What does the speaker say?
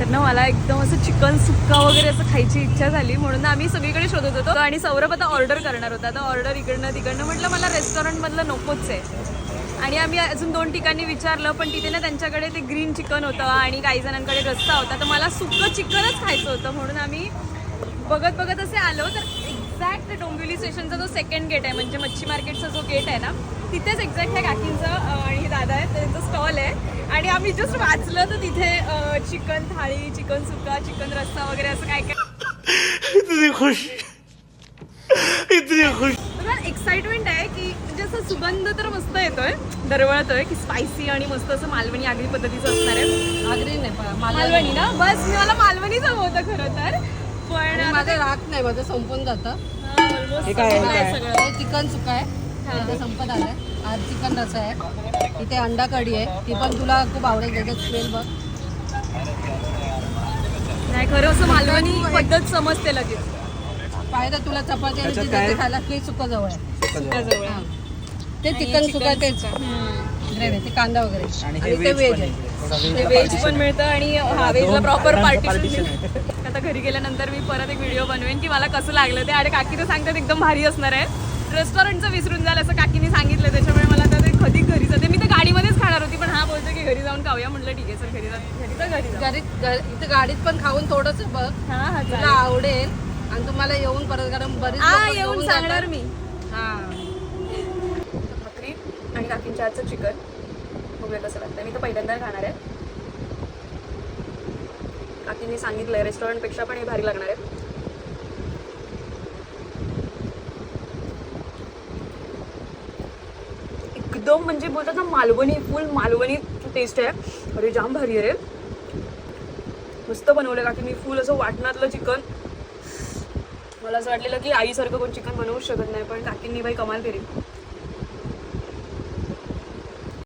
तर ना मला एकदम असं चिकन सुक्का वगैरे असं खायची इच्छा झाली, म्हणून आम्ही सगळीकडे शोधत होतो. आणि सौरभ आता ऑर्डर करणार होता. आता ऑर्डर इकडनं तिकडनं म्हटलं मला रेस्टॉरंटमधलं नकोच आहे. आणि आम्ही अजून 2 ठिकाणी विचारलं, पण तिथे ना त्यांच्याकडे ते ग्रीन चिकन होतं आणि काही जणांकडे रस्सा होता. तर मला सुक्कं चिकनच खायचं होतं, म्हणून आम्ही बघत बघत असे आलो. तर एक्झॅक्ट डोंबिवली स्टेशनचा जो सेकंड गेट आहे, म्हणजे मच्छी मार्केटचा जो गेट आहे ना, तिथेच एक्झॅक्ट ह्या काकींचं आणि हे दादा आहे त्यांचं स्टॉल आहे. आणि आम्ही जस्ट वाचलं तर तिथे चिकन थाळी, चिकन सुक्का, चिकन रस्सा वगैरे असं काय काय. इतनी खुश. एक्साइटमेंट आहे की म्हणजे असं सुगंध तर मस्त येतोय, दरवळतोय की स्पायसी आणि मस्त असं मालवणी आगरी पद्धतीचं असणार आहे. आगरी नाही मालवणी ना, बस मला मालवणीच हवं होतं खरं तर, पण माझं राहत नाही, माझं संपून जातं. ऑलमोस्ट सगळं. हे चिकन सुका आहे, ते संपत आलंय. आज चिकन रस्सा आहे, इथे अंडा कढी आहे, ती पण तुला खूप आवडेल, त्याचं स्मेल बघ. नाही खरं असं मालवणी पद्धत समजते लगेच. पाहिजे तुला चपाती आणि चिकन खायला की सुका जवळ आहे. सुक्काजवळ. ते चिकन सुका तेच ग्रेव्ही, ते कांदा वगैरे, आणि ते व्हेज आहे. ते व्हेज पण मिळतं आणि हा व्हेजला प्रॉपर पार्टिशन. आता घरी गेल्यानंतर मी परत एक व्हिडिओ बनवेन की मला कसं लागलं ते. अरे काकी तर सांगतात एकदम भारी असणार आहे. रेस्टॉरंटचं विसरून जाल असं काकीने सांगितलं, त्याच्यामुळे मला आता ते कधी घरी जाते. मी तर गाडीमध्येच खाणार होती, पण हा बोलतो की घरी जाऊन खाऊया. म्हटलं ठीक आहे सर, घरी इथे गाडीत पण खाऊन थोडंसं बघ, तुला आवडेल. आणि तुम्हाला येऊन परत गरम बरीच येऊन सांगणार मी. हा, भाकरी आणि काकींच्या हातचं चिकन बघूया कसं लागतं. मी तर पहिल्यांदा खाणार आहे. काकींनी सांगितलंय रेस्टॉरंटपेक्षा पण हे भारी लागणार आहे. एकदम म्हणजे बोलतात ना मालवणी, फुल मालवणी टेस्ट आहे. अरे जाम भारी आहे रे, मस्त बनवलं काकींनी. फुल असं वाटणातलं चिकन. मला असं वाटलेलं की आईसारखं कोण चिकन बनवूच शकत नाही, पण काकींनी बाई कमाल केली.